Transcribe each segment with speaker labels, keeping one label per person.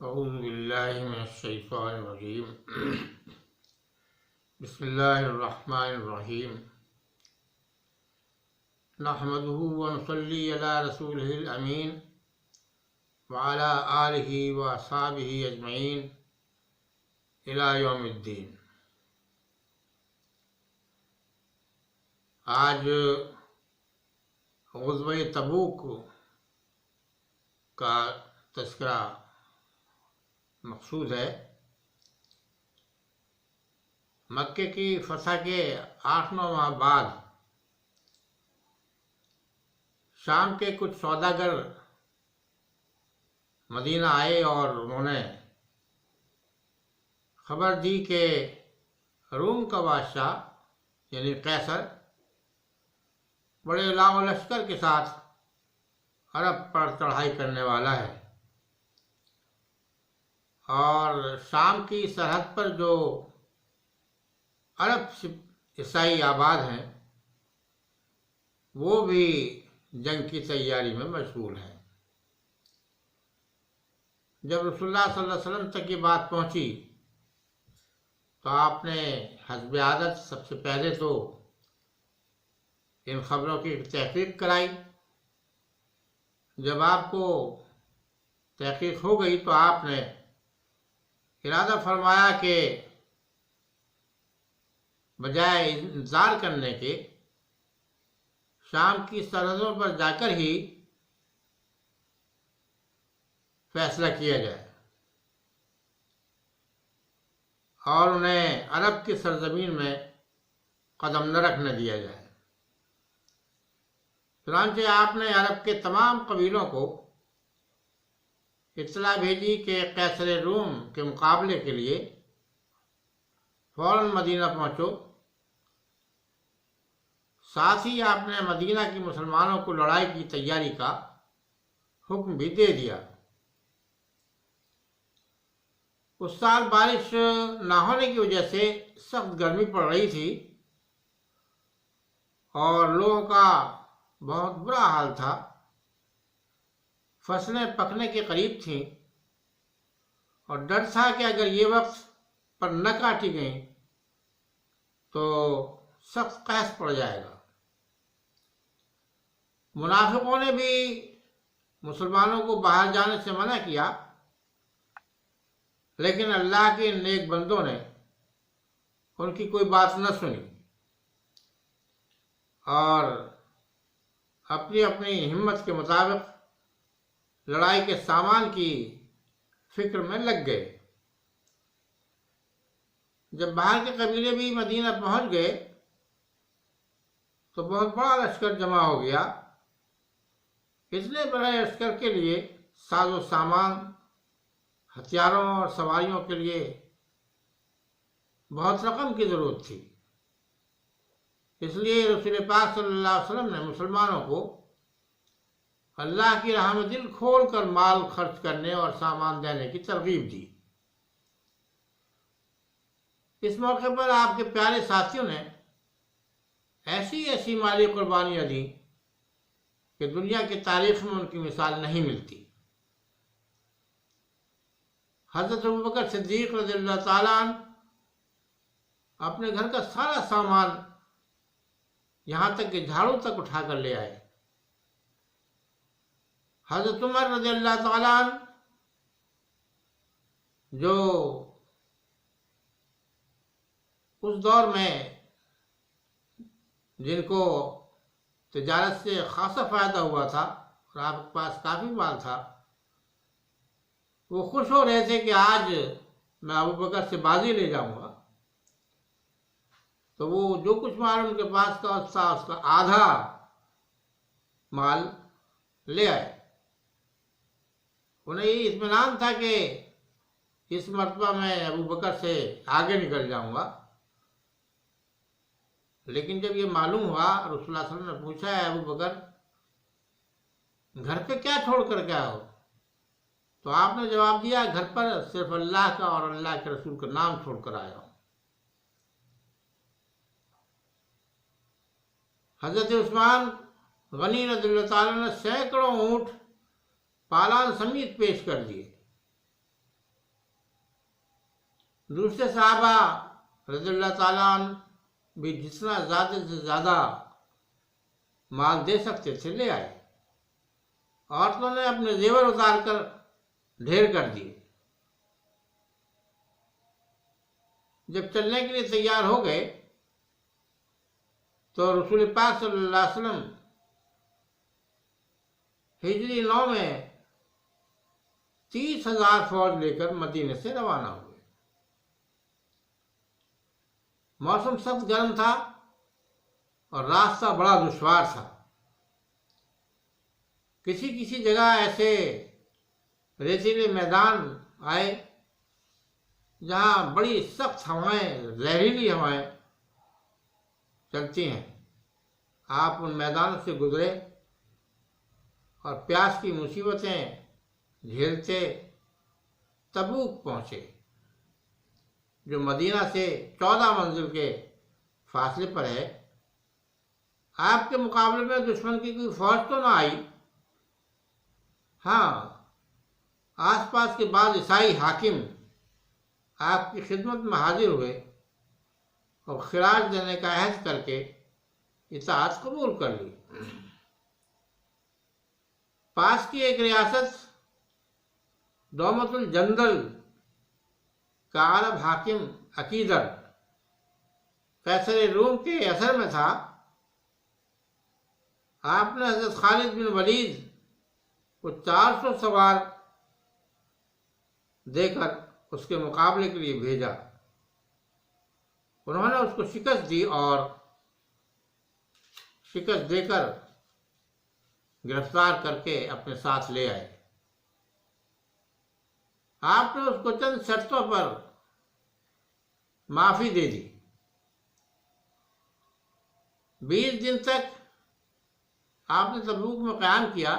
Speaker 1: أعوذ بالله من الشيطان الرجيم بسم الله الرحمن الرحيم نحمده ونصلي على رسوله الأمين وعلى آله وأصحابه أجمعين إلى يوم الدين۔ آج غزوہ تبوک کا تذکرہ مقصود ہے۔ مکے کی فتح کے 8-9 ماہ بعد شام کے کچھ سوداگر مدینہ آئے اور انہوں نے خبر دی کہ روم کا بادشاہ یعنی قیصر بڑے لاؤ لشکر کے ساتھ عرب پر چڑھائی کرنے والا ہے، اور شام کی سرحد پر جو عرب عیسائی آباد ہیں وہ بھی جنگ کی تیاری میں مشغول ہیں۔ جب رسول اللہ صلی اللہ علیہ وسلم تک یہ بات پہنچی تو آپ نے حسب عادت سب سے پہلے تو ان خبروں کی تحقیق کرائی۔ جب آپ کو تحقیق ہو گئی تو آپ نے ارادہ فرمایا کہ بجائے انتظار کرنے کے شام کی سرحدوں پر جا کر ہی فیصلہ کیا جائے اور انہیں عرب کی سرزمین میں قدم نہ رکھنے دیا جائے۔ چنانچہ آپ نے عرب کے تمام قبیلوں کو اطلاع بھیجی کہ قیصر روم کے مقابلے کے لیے فوراً مدینہ پہنچو۔ ساتھ ہی آپ نے مدینہ کی مسلمانوں کو لڑائی کی تیاری کا حکم بھی دے دیا۔ اس سال بارش نہ ہونے کی وجہ سے سخت گرمی پڑ رہی تھی اور لوگوں کا بہت برا حال تھا۔ فصلیں پکنے کے قریب تھیں اور ڈر تھا کہ اگر یہ وقت پر نہ کاٹی گئیں تو سخت قحط پڑ جائے گا۔ منافقوں نے بھی مسلمانوں کو باہر جانے سے منع کیا، لیکن اللہ کے نیک بندوں نے ان کی کوئی بات نہ سنی اور اپنی اپنی ہمت کے مطابق لڑائی کے سامان کی فکر میں لگ گئے۔ جب باہر کے قبیلے بھی مدینہ پہنچ گئے تو بہت بڑا لشکر جمع ہو گیا۔ اتنے بڑے لشکر کے لیے ساز و سامان، ہتھیاروں اور سواریوں کے لیے بہت رقم کی ضرورت تھی۔ اس لیے رسول پاک صلی اللہ علیہ وسلم نے مسلمانوں کو اللہ کی راہ میں دل کھول کر مال خرچ کرنے اور سامان دینے کی ترغیب دی۔ اس موقع پر آپ کے پیارے ساتھیوں نے ایسی مالی قربانیاں دی کہ دنیا کی تاریخ میں ان کی مثال نہیں ملتی۔ حضرت ابوبکر صدیق رضی اللہ تعالیٰ عنہ اپنے گھر کا سارا سامان یہاں تک کہ جھاڑو تک اٹھا کر لے آئے۔ حضرت عمر رضی اللہ تعالیٰ عنہ جو اس دور میں جن کو تجارت سے خاصا فائدہ ہوا تھا اور آپ کے پاس کافی مال تھا، وہ خوش ہو رہے تھے کہ آج میں ابوبکر سے بازی لے جاؤں گا۔ تو وہ جو کچھ مال ان کے پاس تھا اس کا آدھا مال لے آئے۔ انہیں یہ اطمینان تھا کہ اس مرتبہ میں ابوبکر سے آگے نکل جاؤں گا۔ لیکن جب یہ معلوم ہوا، رسول اللہ صلی اللہ علیہ وسلم نے پوچھا ہے ابوبکر گھر پہ کیا چھوڑ کر گیا ہو؟ تو آپ نے جواب دیا گھر پر صرف اللہ کا اور اللہ کے رسول کا نام چھوڑ کر آیا ہوں۔ حضرت عثمان غنی رضی اللہ تعالیٰ نے سینکڑوں اونٹ پالان سمیت پیش کر دیے دوسرے صحابہ رضی اللہ تعالیٰ عنہ بھی جتنا زیادہ سے زیادہ مال دے سکتے تھے لے آئے. عورتوں نے اپنے زیور اتار کر ڈھیر کر دیے. جب چلنے کے لیے تیار ہو گئے تو رسول پاک صلی اللہ علیہ وسلم ہجری 9 میں 30,000 فوج لے کر مدینے سے روانہ ہوئے. موسم سخت گرم تھا اور راستہ بڑا دشوار تھا. کسی کسی جگہ ایسے ریتیلے میدان آئے جہاں بڑی سخت ہوائیں، زہریلی ہوائیں چلتی ہیں. آپ ان میدانوں سے گزرے اور پیاس کی مصیبتیں جھیلتے تبوک پہنچے، جو مدینہ سے 14 منزل کے فاصلے پر ہے. آپ کے مقابلے میں دشمن کی کوئی فوج تو نہ آئی. ہاں، آس پاس کے بعض عیسائی حاکم آپ کی خدمت میں حاضر ہوئے اور خراج دینے کا عہد کر کے اطاعت قبول کر لی. پاس کی ایک ریاست دومت الجندل کا عرب حاکم عقیدر قیصر روم کے اثر میں تھا. آپ نے حضرت خالد بن ولید کو 400 سوار دے کر اس کے مقابلے کے لیے بھیجا. انہوں نے اس کو شکست دی اور شکست دے کر گرفتار کر کے اپنے ساتھ لے آئے. آپ نے اس کو چند شرطوں پر معافی دے دی. 20 دن تک آپ نے تبوک میں قیام کیا.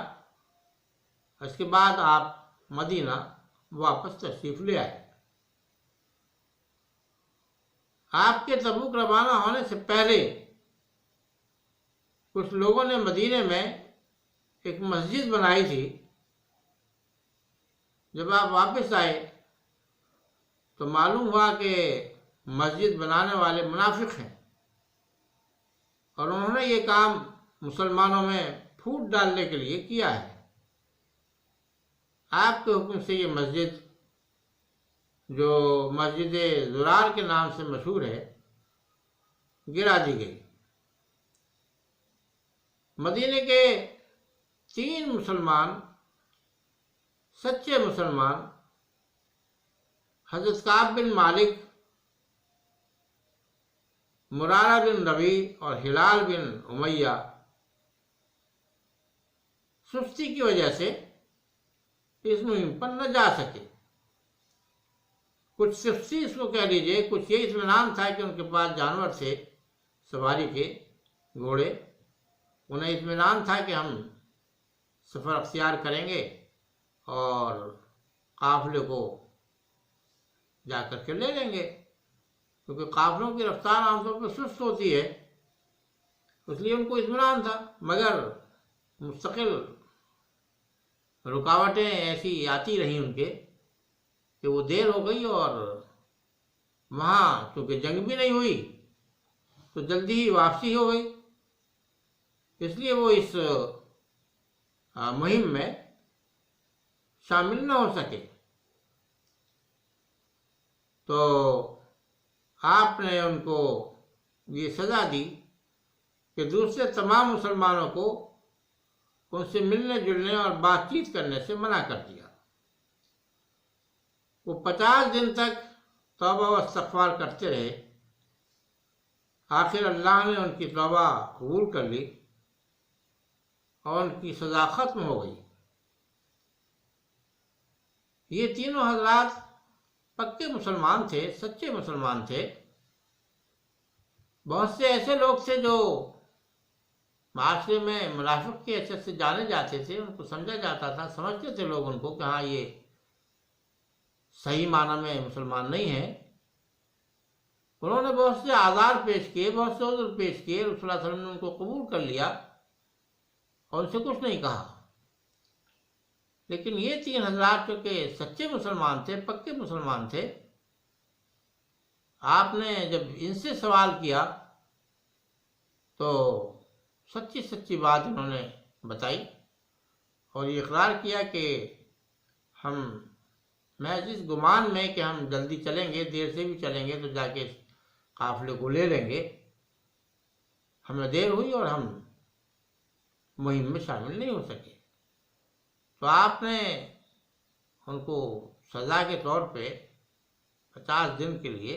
Speaker 1: اس کے بعد آپ مدینہ واپس تشریف لے آئے. آپ کے تبوک روانہ ہونے سے پہلے کچھ لوگوں نے مدینے میں ایک مسجد بنائی تھی. جب آپ واپس آئے تو معلوم ہوا کہ مسجد بنانے والے منافق ہیں اور انہوں نے یہ کام مسلمانوں میں پھوٹ ڈالنے کے لیے کیا ہے. آپ کے حکم سے یہ مسجد، جو مسجد زرار کے نام سے مشہور ہے، گرا دی گئی. مدینے کے 3 مسلمان، سچے مسلمان، حضرت کعب بن مالک، مرارہ بن ربیع اور ہلال بن امیہ، سستی کی وجہ سے اس مہم پر نہ جا سکے. کچھ سستی اس کو کہہ لیجیے، کچھ یہ اطمینان تھا کہ ان کے پاس جانور تھے سواری کے، گھوڑے. انہیں اطمینان تھا کہ ہم سفر اختیار کریں گے اور قافلے کو جا کر کے لے لیں گے، کیونکہ قافلوں کی رفتار عام طور پہ سست ہوتی ہے. اس لیے ان کو اطمینان تھا. مگر مستقل رکاوٹیں ایسی آتی رہیں ان کے کہ وہ دیر ہو گئی، اور وہاں چونکہ جنگ بھی نہیں ہوئی تو جلدی ہی واپسی ہو گئی. اس لیے وہ اس مہم میں شامل نہ ہو سکے. تو آپ نے ان کو یہ سزا دی کہ دوسرے تمام مسلمانوں کو ان سے ملنے جلنے اور بات چیت کرنے سے منع کر دیا. وہ 50 دن تک توبہ و استغفار کرتے رہے. آخر اللہ نے ان کی توبہ قبول کر لی اور ان کی سزا ختم ہو گئی. یہ تینوں حضرات پکے مسلمان تھے، سچے مسلمان تھے. بہت سے ایسے لوگ تھے جو معاشرے میں منافق کی حیثیت سے جانے جاتے تھے، ان کو سمجھا جاتا تھا، سمجھتے تھے لوگ ان کو کہ ہاں یہ صحیح معنی میں مسلمان نہیں ہیں. انہوں نے بہت سے آزار پیش کیے، بہت سے عذر پیش کیے. رسول اللہ صلی اللہ علیہ وسلم نے ان کو قبول کر لیا اور ان سے کچھ نہیں کہا. لیکن یہ 3 حضرات جو کہ سچے مسلمان تھے، پکے مسلمان تھے، آپ نے جب ان سے سوال کیا تو سچی سچی بات انہوں نے بتائی اور یہ اقرار کیا کہ ہم محض اس گمان میں کہ ہم جلدی چلیں گے، دیر سے بھی چلیں گے تو جا کے قافلے کو لے لیں گے، ہمیں دیر ہوئی اور ہم مہم میں شامل نہیں ہو سکے۔ تو آپ نے ان کو سزا کے طور پہ 50 دن کے لیے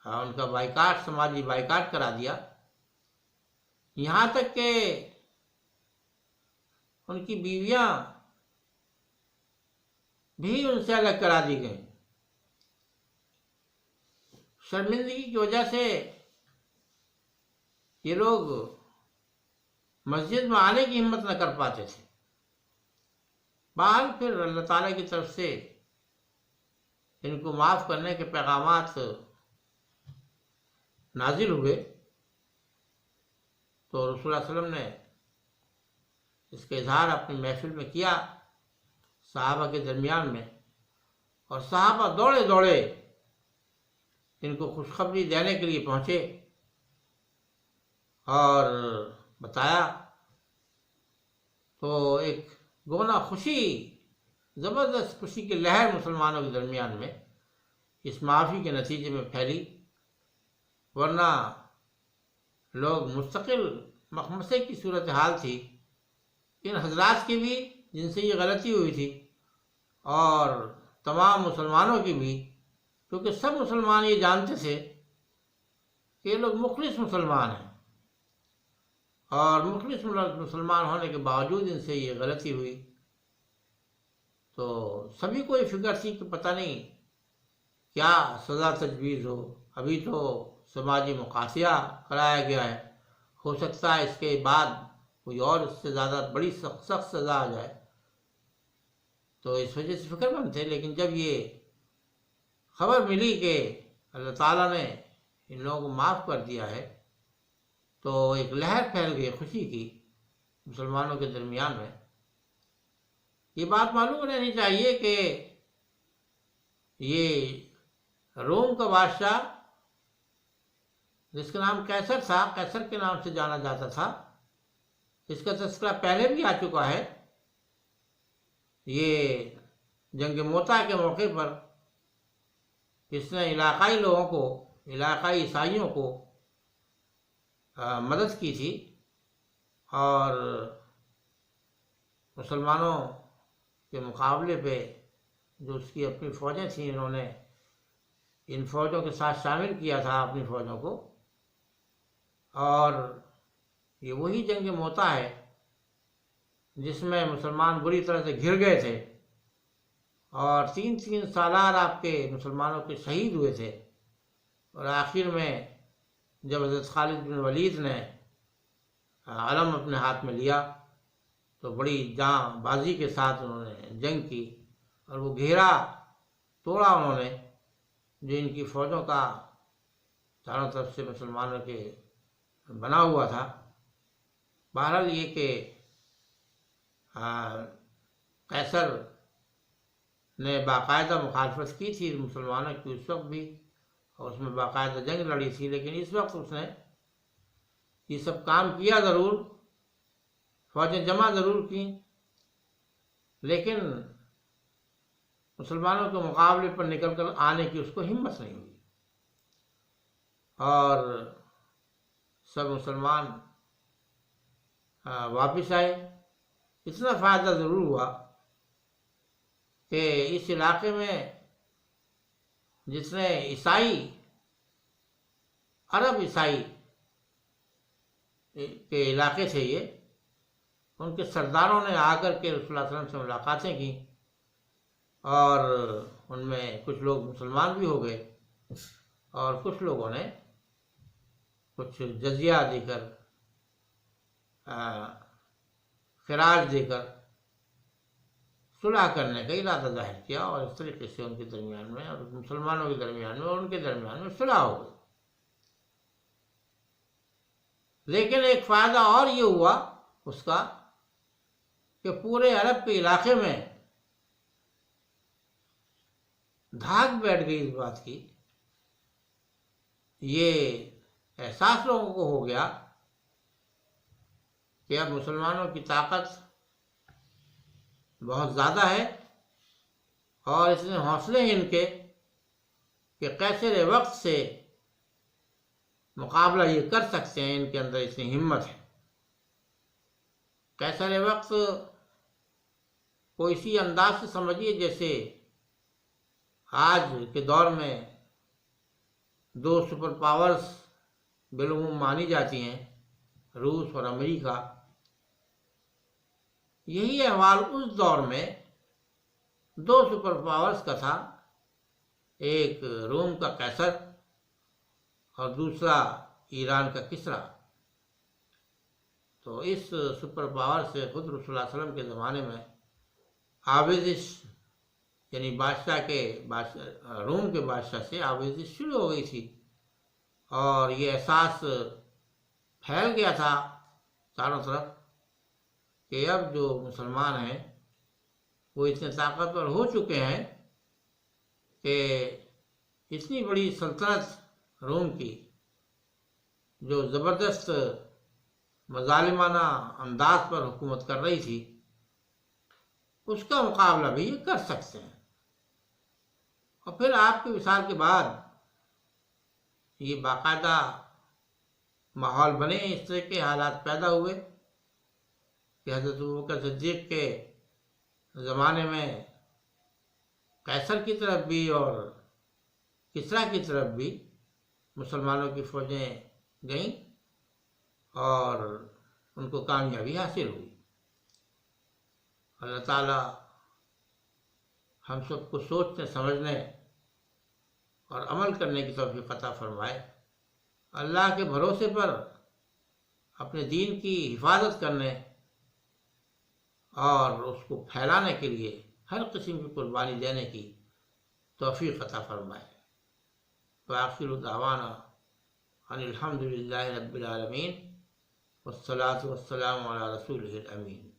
Speaker 1: ان کا بائیکاٹ، سماجی بائیکاٹ کرا دیا، یہاں تک کہ ان کی بیویاں بھی ان سے الگ کرا دی گئیں۔ شرمندگی کی وجہ سے یہ لوگ مسجد میں آنے کی ہمت نہ کر پاتے تھے۔ بہرحال پھر اللہ تعالیٰ کی طرف سے ان کو معاف کرنے کے پیغامات نازل ہوئے، تو رسول اللہ صلی اللہ علیہ وسلم نے اس کا اظہار اپنی محفل میں کیا صحابہ کے درمیان میں، اور صحابہ دوڑے دوڑے ان کو خوشخبری دینے کے لیے پہنچے اور بتایا، تو ایک گونا خوشی، زبردست خوشی کی لہر مسلمانوں کے درمیان میں اس معافی کے نتیجے میں پھیلی، ورنہ لوگ مستقل مخمصے کی صورتحال تھی۔ ان حضرات کی بھی جن سے یہ غلطی ہوئی تھی اور تمام مسلمانوں کی بھی، کیونکہ سب مسلمان یہ جانتے تھے کہ یہ لوگ مخلص مسلمان ہیں، اور مخلص مسلمان ہونے کے باوجود ان سے یہ غلطی ہوئی، تو سبھی کو یہ فکر تھی کہ پتہ نہیں کیا سزا تجویز ہو۔ ابھی تو سماجی مقاصیہ کرایا گیا ہے، ہو سکتا ہے اس کے بعد کوئی اور اس سے زیادہ بڑی سخت سزا آ جائے، تو اس وجہ سے فکر مند تھے۔ لیکن جب یہ خبر ملی کہ اللہ تعالیٰ نے ان لوگوں کو معاف کر دیا ہے، تو ایک لہر پھیل گئی خوشی کی مسلمانوں کے درمیان میں۔ یہ بات معلوم رہنی چاہیے کہ یہ روم کا بادشاہ جس کا نام قیصر تھا، قیصر کے نام سے جانا جاتا تھا، اس کا تذکرہ پہلے بھی آ چکا ہے۔ یہ جنگ موتا کے موقع پر اس نے علاقائی لوگوں کو، علاقائی عیسائیوں کو مدد کی تھی، اور مسلمانوں کے مقابلے پہ جو اس کی اپنی فوجیں تھیں، انہوں نے ان فوجوں کے ساتھ شامل کیا تھا اپنی فوجوں کو، اور یہ وہی جنگ موتا ہے جس میں مسلمان بری طرح سے گھر گئے تھے، اور 3 سالار آپ کے مسلمانوں کے شہید ہوئے تھے، اور آخر میں جب حضرت خالد بن ولید نے علم اپنے ہاتھ میں لیا تو بڑی جاں بازی کے ساتھ انہوں نے جنگ کی، اور وہ گھیرا توڑا انہوں نے جو ان کی فوجوں کا چاروں طرف سے مسلمانوں کے بنا ہوا تھا۔ بہرحال یہ کہ قیصر نے باقاعدہ مخالفت کی تھی مسلمانوں کی اس وقت بھی، اور اس میں باقاعدہ جنگ لڑی تھی، لیکن اس وقت اس نے یہ سب کام کیا ضرور، فوجیں جمع ضرور کی، لیکن مسلمانوں کے مقابلے پر نکل کر آنے کی اس کو ہمت نہیں ہوئی، اور سب مسلمان واپس آئے۔ اتنا فائدہ ضرور ہوا کہ اس علاقے میں جتنے عیسائی، عرب عیسائی کے علاقے تھے، یہ ان کے سرداروں نے آ کر کے رسول اللہ صلی اللہ علیہ وسلم سے ملاقاتیں کی، اور ان میں کچھ لوگ مسلمان بھی ہو گئے، اور کچھ لوگوں نے کچھ جزیہ دے کر، خراج دے کر صلح کرنے کا ارادہ ظاہر کیا، اور اس طریقے سے ان کے درمیان میں اور مسلمانوں کے درمیان میں اور ان کے درمیان میں صلح ہو گئی۔ لیکن ایک فائدہ اور یہ ہوا اس کا کہ پورے عرب کے علاقے میں دھاک بیٹھ گئی اس بات کی یہ احساس لوگوں کو ہو گیا کہ اب مسلمانوں کی طاقت بہت زیادہ ہے، اور اتنے حوصلے ہیں ان کے کہ قیصر وقت سے مقابلہ یہ کر سکتے ہیں، ان کے اندر اتنی ہمت ہے۔ قیصر وقت کو اسی انداز سے سمجھیے جیسے آج کے دور میں دو سپر پاورز بالعموم مانی جاتی ہیں، روس اور امریکہ۔ یہی احوال اس دور میں دو سپر پاورز کا تھا، ایک روم کا قیصر اور دوسرا ایران کا کسریٰ۔ تو اس سپر پاور سے خود رسول اللہ صلی اللہ علیہ وسلم کے زمانے میں آویزش، یعنی روم کے بادشاہ سے آویزش شروع ہو گئی تھی، اور یہ احساس پھیل گیا تھا چاروں طرف کہ اب جو مسلمان ہیں وہ اتنے طاقتور ہو چکے ہیں کہ اتنی بڑی سلطنت روم کی جو زبردست مظالمانہ انداز پر حکومت کر رہی تھی، اس کا مقابلہ بھی یہ کر سکتے ہیں۔ اور پھر آپ کے وصال کے بعد یہ باقاعدہ ماحول بنے، اس طرح کے حالات پیدا ہوئے کہ حضرت ابوبکر صدیق کے زمانے میں قیصر کی طرف بھی اور کسریٰ کی طرف بھی مسلمانوں کی فوجیں گئیں اور ان کو کامیابی حاصل ہوئی۔ اللہ تعالیٰ ہم سب کو سوچنے سمجھنے اور عمل کرنے کی توفیق عطا فرمائے۔ اللہ کے بھروسے پر اپنے دین کی حفاظت کرنے اور اس کو پھیلانے کے لیے ہر قسم کی قربانی دینے کی توفیق عطا فرمائے۔ وآخر دعوانا ان الحمد للہ رب العالمین، والصلاة والسلام علی رسولہ الامین۔